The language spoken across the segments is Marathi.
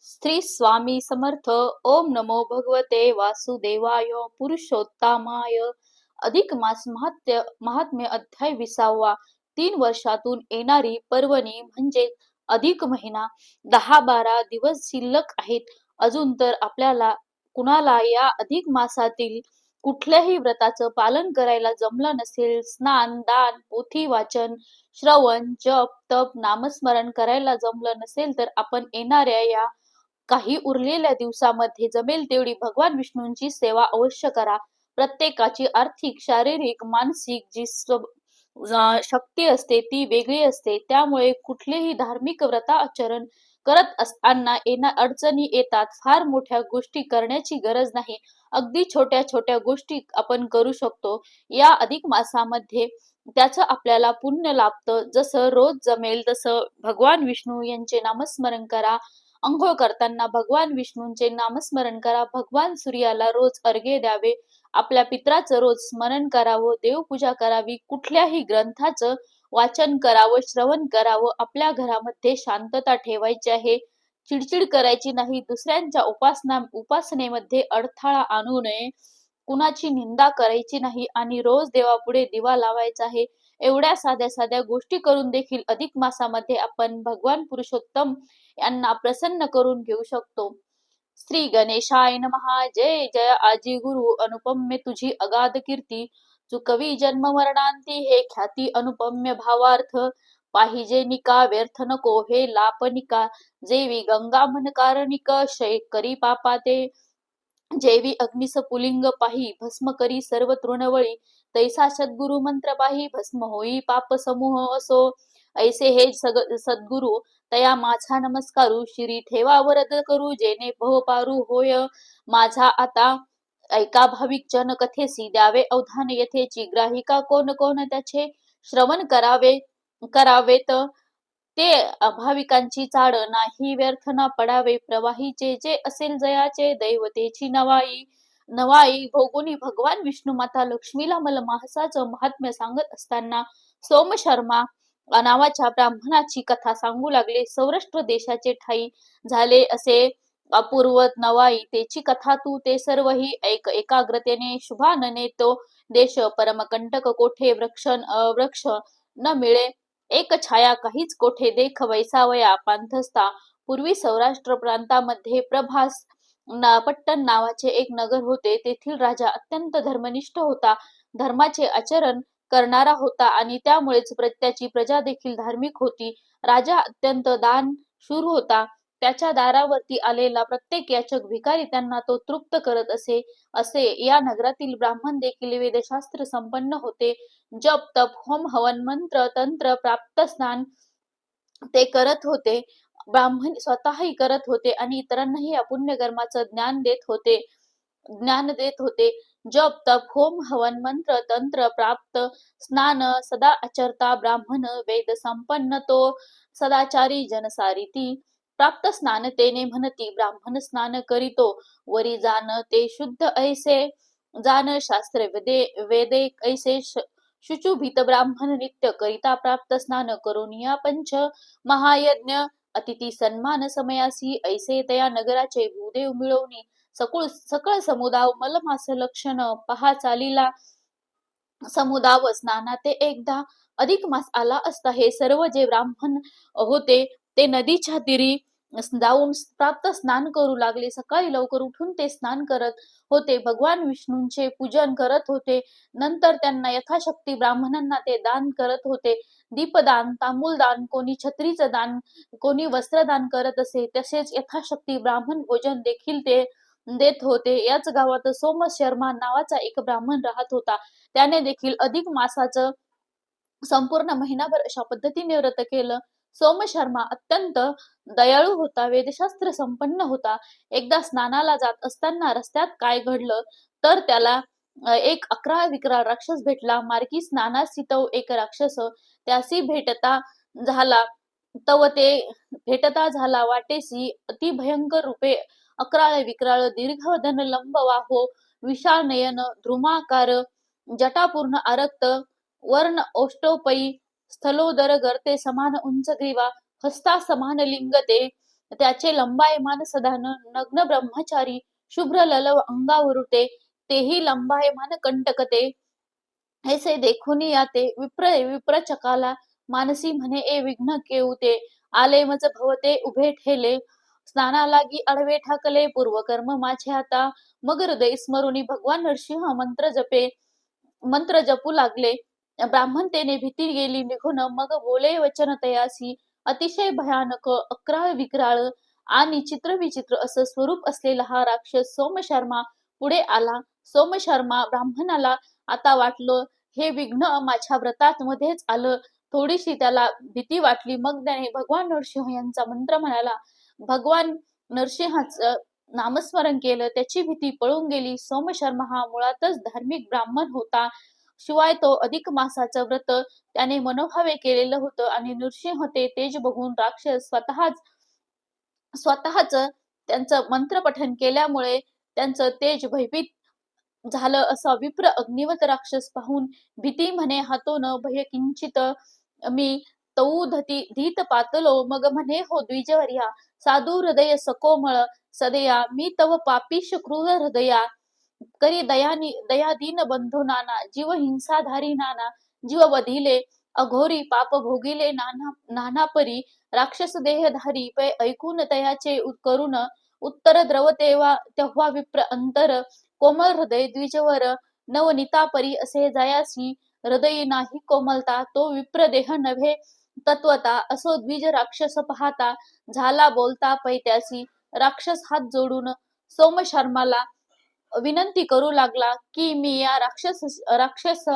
श्री स्वामी समर्थ. ओम नमो भगवते वासुदेवाय. पुरुषोत्तमाय. अधिक मास महात्म्य अध्याय 20. 3 वर्षातून येणारी पर्वणी म्हणजे अधिक महिना. 10-12 दिवस शिल्लक आहेत. अजून तर आपल्याला कुणाला या अधिक मासातील कुठल्याही व्रताचं पालन करायला जमलं नसेल, स्नान, दान, पोथी वाचन, श्रवण, जप, तप, नामस्मरण करायला जमलं नसेल, तर आपण येणाऱ्या या काही उरलेल्या दिवसामध्ये जमेल तेवढी भगवान विष्णूंची सेवा अवश्य करा. प्रत्येकाची आर्थिक, शारीरिक, मानसिक जी शक्ती असते ती वेगळी असते. त्यामुळे कुठलेही धार्मिक व्रताचरण करत असताना अडचणी येतात. फार मोठ्या गोष्टी करण्याची गरज नाही. अगदी छोट्या छोट्या गोष्टी आपण करू शकतो. या अधिक मासामध्ये त्याचं आपल्याला पुण्य लाभतं. जसं रोज जमेल तसं भगवान विष्णू यांचे नामस्मरण करा. अंघोळ करताना भगवान विष्णूंचे नामस्मरण करा. भगवान सूर्याला रोज अर्घ्य द्यावे. आपल्या पित्राचं रोज स्मरण करावं. देवपूजा करावी. कुठल्याही ग्रंथाचं वाचन करावं, श्रवण करावं. आपल्या घरामध्ये शांतता ठेवायची आहे. चिडचिड करायची नाही. दुसऱ्यांच्या उपासनेमध्ये अडथळा आणू नये. कुणाची निंदा करायची नाही आणि रोज देवापुढे दिवा लावायचा आहे. एवढ्या साध्या साध्या गोष्टी करून देखील अधिक मासामध्ये आपण भगवान पुरुषोत्तम यांना प्रसन्न करून घेऊ शकतो. श्री गणेशाय नमः. जय जय आजी गुरु अनुपम्य तुझी अगाध कीर्ती. चुकवी जन्म मरणांती हे ख्याती अनुपम्य भावार्थ. पाहिजे निका व्यर्थ नको हे लापनिका. जेवी गंगा मन कारणिक शय करी पापाते. जेवी अग्निस पुलिंग पाही भस्म करी सर्व तृणवळी. तैसा सद्गुरु मंत्र पाही भस्म होई पाप समूह असो. ऐसे हे सद्गुरु तया माझा नमस्कारू. शिरी ठेवा वरद करू जेणे भव पारू होय माझा आता. ऐका भाविक जन कथेसी द्यावे अवधान यथेची. ग्राहिका कोण कोण त्याचे श्रवण करावेत. ते भाविकांची चाड नाही व्यर्थ न पडावे. प्रवाहीचे जे असेल जयाचे दैवतेची नवाई. भोगुनी भगवान विष्णू माता लक्ष्मीला मलमासाचं महात्म्य सांगत असताना सोम शर्मा नावाच्या ब्राह्मणाची कथा सांगू लागले. सौराष्ट्र देशाचे ठाई झाले असे अपूर्व नवाई. त्याची कथा तू ते सर्वही ऐक एकाग्रतेने. शुभानने तो देश परमकंटक. कोठे वृक्ष न मिळे एक छाया. काहीच कोठे देख वैसावया पांथस्था. पूर्वी सौराष्ट्र प्रांतामध्ये प्रभास पट्टण नावाचे एक नगर होते. तेथील राजा अत्यंत धर्मनिष्ठ होता. धर्माचे आचरण करणारा होता आणि त्यामुळेच त्याची प्रजा देखील धार्मिक होती. राजा अत्यंत दानशूर होता. त्याच्या दारावरती आलेला प्रत्येक याचक भिकारी त्यांना तो तृप्त करत असे या नगरातील ब्राह्मण देखील वेदशास्त्र संपन्न होते. जप तप होम हवन मंत्र तंत्र प्राप्त स्नान ते करत होते. ब्राह्मण स्वतःही करत होते आणि इतरांनाही या पुण्य कर्माचं ज्ञान देत होते. जप तप होम हवन मंत्र तंत्र प्राप्त स्नान सदा आचरता ब्राह्मण. वेद संपन्न तो सदाचारी जनसारिती. प्राप्त स्नान तेने म्हणती ब्राह्मण स्नान करीतो. वरी जाण ते शुद्ध ऐसे. जाण शास्त्र वेदे ऐसे शुचुभित ब्राह्मण नित्य करिता प्राप्त स्नान करून या पंच महायज्ञ. अतिथी सन्मान समयासी ऐसे तया नगराचे भूदेव मिळवणी. सकळ समुदाव मलमास लक्षण पहा चालीला. समुदाव स्नानाते एकदा अधिक मास आला असता हे सर्व जे ब्राह्मण होते ते नदीच्या तीरी जाऊन प्राप्त स्नान करू लागले. सकाळी लवकर उठून ते स्नान करत होते. भगवान विष्णूंचे पूजन करत होते. नंतर त्यांना यथाशक्ती ब्राह्मणांना ते दान करत होते. दीपदान, तांबूलदान, कोणी छत्रीचं दान, कोणी वस्त्रदान करत असे. तसेच यथाशक्ती ब्राह्मण भोजन देखील ते देत होते. याच गावात सोम शर्मा नावाचा एक ब्राह्मण राहत होता. त्याने देखील अधिक मासाचं संपूर्ण महिनाभर अशा पद्धतीने व्रत केलं. सोम शर्मा अत्यंत दयाळू होता. वेदशास्त्र संपन्न होता. एकदा स्नानाला जात असताना रस्त्यात काय घडलं तर त्याला एक अकराळ विक्राळ राक्षस भेटला. मार्गी स्नानासी तो एक राक्षस त्यासी भेटता झाला वाटेसी. अति भयंकर रूपे अकराळ विक्राळ. दीर्घवदन लंब वाहो. विशाल नयन ध्रुमाकार. जटापूर्ण आरक्त. वर्ण ओष्टोपई. स्थलोदर गर्ते समान उंच ग्रीवा. हस्ता समान लिंग ते. त्याचे लंबायमान सदा नग्न ब्रह्मचारी शुभ्र ललव अंगावरुते तेही लंबायमान कंटकते ऐसे देखुनी याते विप्र चकाला मानसी म्हणे ए विघ्न केऊते आले मज भवते उभे ठेले स्नाना लागी आडवे ठाकले पूर्वकर्म माझे आता मग हृदय स्मरुनी भगवान नरसिंह मंत्र जपू लागले. ब्राह्मण तेने भीती गेली निघून मग बोले वचन तयासी अतिशय भयानक अक्राळ विक्राळ आणि चित्रविचित्र असं स्वरूप असलेला हा राक्षस सोमशर्मा पुढे आला. सोमशर्मा ब्राह्मणाला आता वाटलं हे विघ्न माझ्या व्रतात मध्येच आलं. थोडीशी त्याला भीती वाटली. मग त्याने भगवान नरसिंह यांचा मंत्र म्हणाला. भगवान नरसिंहाचं नामस्मरण केलं. त्याची भीती पळून गेली. सोमशर्मा हा मुळातच धार्मिक ब्राह्मण होता. शिवाय तो अधिक मासाचं व्रत त्याने मनोभावे केलेलं होतं आणि नृसिंह ते तेज बघून राक्षस स्वतःच त्यांचं मंत्रपठन केल्यामुळे त्यांचं तेज भयभीत झालं. असा विप्र अग्निवत राक्षस पाहून भीती म्हणे हातो न भय किंचित मी तऊ धीत पातलो मग म्हणे हो द्विजवर्या साधू हृदय सकोमळ सदया मी तव पापिश क्रूर हृदया करी दयादीन बंधू नाना जीव हिंसाधारी नाना जीव वधिले अघोरी पाप भोगिले नाना परी राक्षस देहधारी पै ऐकून तयाचे करून उत्तर द्रव तेव्हा विप्र अंतर कोमल हृदय द्विजवर नवनिता परी असे जायासी हृदयी नाही कोमलता तो विप्र देह नव्हे तत्वता असो द्विज राक्षस पाहता झाला बोलता पैत्यासी राक्षस हात जोडून सोमशर्माला विनंती करू लागला की मी या राक्षस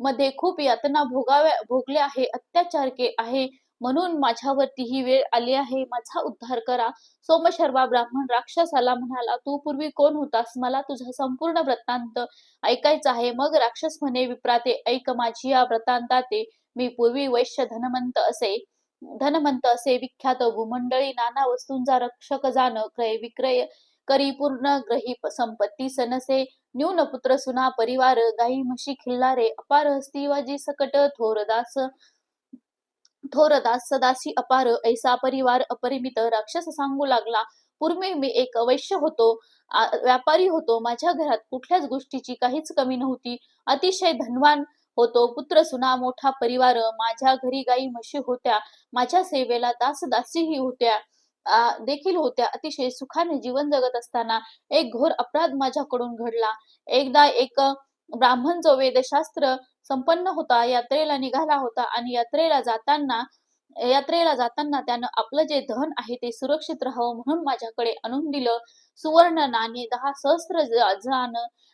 मध्ये खूप यातना भोगले आहे अत्याचार के आहे म्हणून माझ्यावरती ही वेळ आली आहे माझा उद्धार करा. सोमशर्मा ब्राह्मण राक्षसाला म्हणाला तू पूर्वी कोण होतास मला तुझा संपूर्ण वृत्तांत ऐकायचा आहे. मग राक्षस म्हणे विप्राते ऐक माझी या वृत्तांताते मी पूर्वी वैश्य धनवंत असे विख्यात भूमंडळी नाना वस्तूंचा रक्षक जाण क्रय विक्रय करी पूर्ण ग्रही संपत्ती सनसे न्यून पुत्र सुना परिवार गाई म्हशी खिल्लारे अपार हस्तीवाजी सकट थोरदास सदासी अपार ऐसा परिवार अपरिमित राक्षस सांगू लागला. पूर्वी मी एक वैश्य होतो व्यापारी होतो माझ्या घरात कुठल्याच गोष्टीची काहीच कमी नव्हती अतिशय धनवान होतो पुत्र सुना मोठा परिवार माझ्या घरी गाई म्हशी होत्या माझ्या सेवेला दासीही होत्या देखील होत्या अतिशय सुखाने जीवन जगत असताना एक घोर अपराध माझ्याकडून घडला. एकदा एक ब्राह्मण जो वेदशास्त्र संपन्न होता यात्रेला निघाला होता आणि यात्रेला जाताना त्यानं आपलं जे धन आहे ते सुरक्षित राहावं म्हणून माझ्याकडे आणून दिलं. सुवर्ण नाणे 10 सहस्त्र जान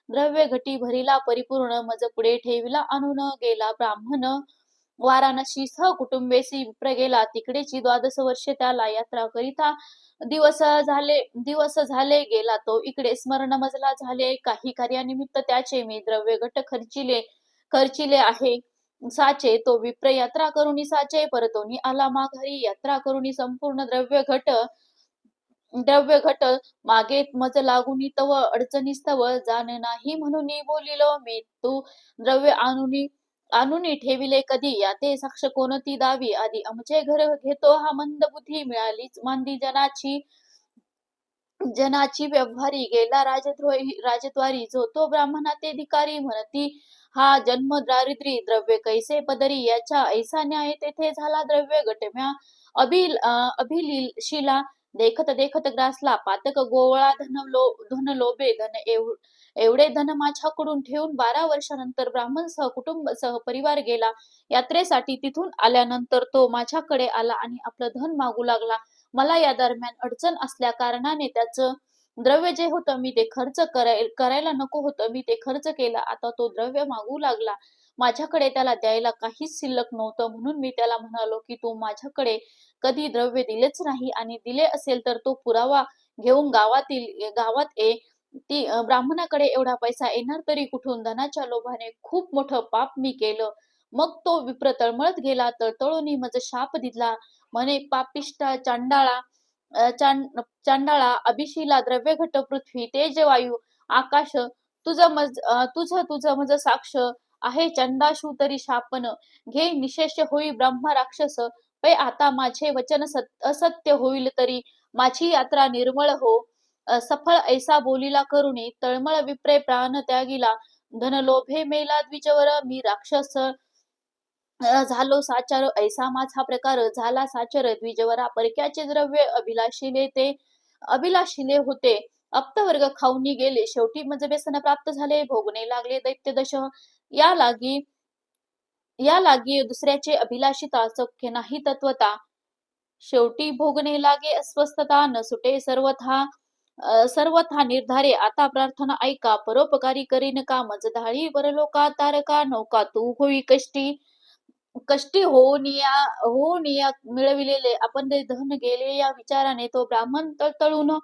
द्रव्य घटी भरिला परिपूर्ण मज पुढे ठेविला आणून गेला. ब्राह्मण वाराणसी सहकुटुंबेसी विप्र गेला. तिकडेची 12 वर्षे त्याला यात्रा करिता दिवस झाले गेला तो इकडे स्मरण मजला झाले. काही कार्यानिमित्त त्याचे मी द्रव्य घट खर्चिले आहे साचे तो विप्र यात्रा करुणी साचे परतोनी आला माघारी यात्रा करुणी संपूर्ण द्रव्य घट मागे मज लागुनी तव अडचणीस्तव जाण नाही म्हणून बोलिलो मी तू द्रव्य आणून ठेविले कधी याते साक्ष कोणती दावी आधी आमचे घर घेतो हा मंद बुद्धी मिळालीच मांदी जनाची व्यवहारी गेला राजद्वारी जो तो ब्राह्मणा ते धिकारी म्हणती हा जन्म दारिद्री द्रव्य कैसे पदरी याच्या ऐसा न्याय तेथे झाला द्रव्य गटम्या अभिलीशिला देखत देखत ग्रासला पातक गोवळा धन लोभे धन एवढे धन माझ्याकडून ठेवून 12 वर्षानंतर ब्राह्मण कुटुंब परिवार गेला यात्रेसाठी. तिथून आल्यानंतर तो माझ्याकडे आला आणि आपलं धन मागू लागला. मला या दरम्यान अडचण असल्या कारणाने त्याचं द्रव्य जे होतं मी ते खर्च करायला नको होतं मी ते खर्च केला. आता तो द्रव्य मागू लागला. माझ्याकडे त्याला द्यायला काहीच शिल्लक नव्हतं म्हणून मी त्याला म्हणालो की तू माझ्याकडे कधी द्रव्य दिलेच नाही आणि दिले असेल तर तो पुरावा घेऊन गावात ये. ती ब्राह्मणाकडे एवढा पैसा येणार तरी कुठून धनाच्या लोभाने खूप मोठं पाप मी केलं. मग तो विप्र तळमळत गेला तळतळून मज शाप दिला म्हणे पापिष्टा चांडाळा अभिशीला द्रव्य घट पृथ्वी तेज वायू आकाश तुझ मज साक्ष आहे चंडाशू तरी शापन घे निशेष होई ब्रह्म राक्षस पै आता माझे वचन असत्य होईल तरी माझी यात्रा निर्मळ हो. सफळ ऐसा बोलिला करुणी तळमळ विप्रे प्राण त्यागिला. धन लोभे मेला द्विजवर मी राक्षस झालो साचार. ऐसा माझा प्रकार झाला साचर. द्विजवरा परक्याचे द्रव्य अभिलाषिले होते. अप्तवर्ग खाऊनी गेले. शेवटी मज व्यसन प्राप्त झाले. भोगणे लागले दैत्य दश. या लागी या लागी दुसऱ्याचे अभिलाषिता सौख्य नाही तत्वता. शेवटी भोगणे लागे अस्वस्थता. न सुटे सर्वथा निर्धारे. आता प्रार्थना ऐका परोपकारी करीन का. मज धाळी परलोका तारका. नौका तू होई कष्टी. कष्टी होऊनिया मिळविलेले आपण ते धन गेले या विचाराने तो ब्राह्मण तळतळून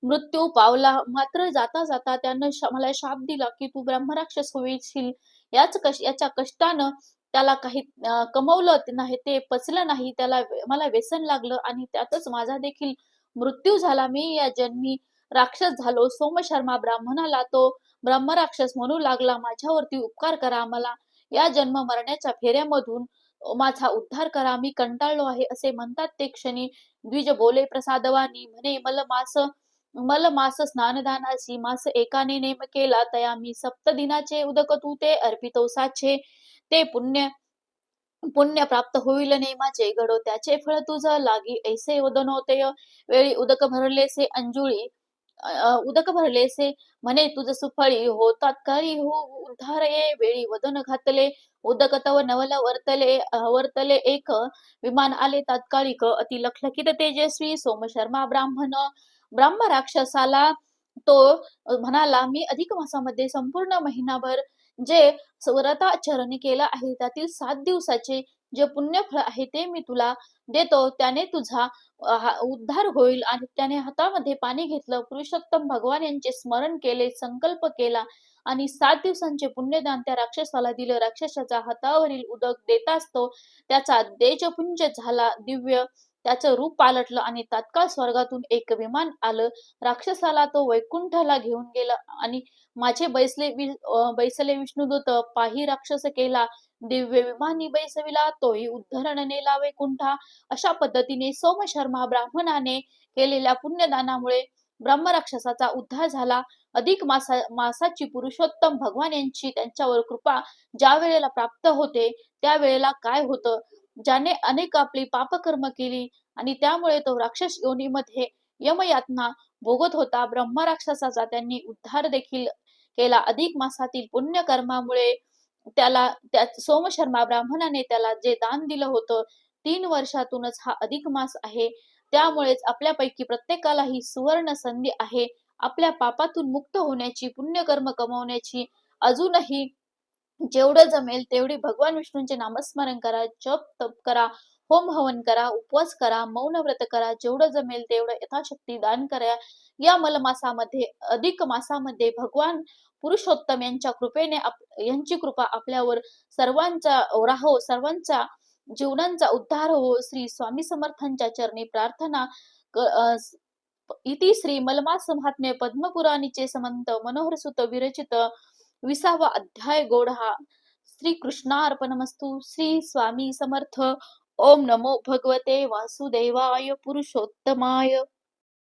मृत्यू पावला. मात्र जाता जाता त्यानं मला शाप दिला की तू ब्रह्मराक्षस होईशील. याच्या कष्टानं त्याला काही कमवलं नाही, ते पचलं नाही. मला व्यसन लागलं आणि त्यातच माझा देखील मृत्यू झाला. मी या जन्मी राक्षस झालो. सोमशर्मा ब्राह्मणाला तो ब्रह्मराक्षस म्हणू लागला. माझ्यावरती उपकार करा. मला या जन्म मरण्याच्या फेऱ्यामधून माझा उद्धार करा. मी कंटाळलो आहे. असे म्हणतात ते क्षणी द्विज बोले प्रसादवानी. म्हणे मल मास स्नानदानासी. मास एकाने नेम केला तया मी. सप्तदिनाचे उदक तू ते अर्पितो साचे. ते पुण्य प्राप्त होईल नेमाचे. घडो त्याचे फळ तुझ लागी ऐसे वदनोतय. वेळी उदक भरलेसे म्हणे तुझ सुफळी हो. तात्काळी हो उद्धार ये. वेळी वदन घातले उदक तव नवल वर्तले एक. विमान आले तात्कालिक अति लखलखित तेजस्वी. सोमशर्मा ब्राह्म राक्षसाला तो म्हणाला, मी अधिक मासामध्ये संपूर्ण महिनाभर जे व्रताचरण केलं आहे त्यातील 7 दिवसाचे जे पुण्यफळ आहे ते मी तुला देतो. त्याने तुझा उद्धार होईल. आणि त्याने हातामध्ये पाणी घेतलं. पुरुषोत्तम भगवान यांचे स्मरण केले. संकल्प केला आणि 7 दिवसांचे पुण्यदान त्या राक्षसाला दिलं. राक्षसाच्या हातावरील उदक देताच तो त्याचा तेजपुंज झाला दिव्य. त्याचं रूप पालटलं आणि तात्काळ स्वर्गातून एक विमान आलं. राक्षसाला तो वैकुंठला घेऊन गेला आणि माझे बैसले विष्णुदूत. पाही राक्षस केला दिव्य विमानी बैसविला. तोही उद्धरण नेला वैकुंठा. अशा पद्धतीने सोमशर्मा ब्राह्मणाने केलेल्या पुण्यदानामुळे ब्रह्मराक्षसाचा उद्धार झाला. अधिक मासाची पुरुषोत्तम भगवान यांची त्यांच्यावर कृपा ज्या वेळेला प्राप्त होते त्यावेळेला काय होतं, ज्याने अनेक आपली पापकर्म केली आणि त्यामुळे तो राक्षस योनीमध्ये यमयातना भोगत होता. ब्रह्मराक्षसाचा त्यांनी उद्धार देखील केला. अधिक मासातील पुण्यकर्मामुळे त्या सोमशर्मा ब्राह्मणाने त्याला जे दान दिलं होतं 3 वर्षातूनच हा अधिक मास आहे. त्यामुळेच आपल्यापैकी प्रत्येकाला ही सुवर्ण संधी आहे आपल्या पापातून मुक्त होण्याची, पुण्यकर्म कमवण्याची. अजूनही जेवढं जमेल तेवढी भगवान विष्णूंचे नामस्मरण करा, जप तप करा, होम हवन करा, उपवास करा, मौन व्रत करा. जेवढं जमेल तेवढं यथाशक्ती दान करा. या अधिक मासामध्ये भगवान पुरुषोत्तम यांच्या कृपेने यांची कृपा आपल्यावर सर्वांचा राहो. सर्वांच्या जीवनांचा उद्धार हो. श्री स्वामी समर्थांच्या चरणी प्रार्थना. इति श्री मलमास महात्म्य पद्मपुराणीचे समंत मनोहरसुत विरचित 20वा अध्याय गोढा. श्री कृष्णार्पणमस्तु. श्री स्वामी समर्थ. ओम नमो भगवते वासुदेवाय पुरुषोत्तमाय.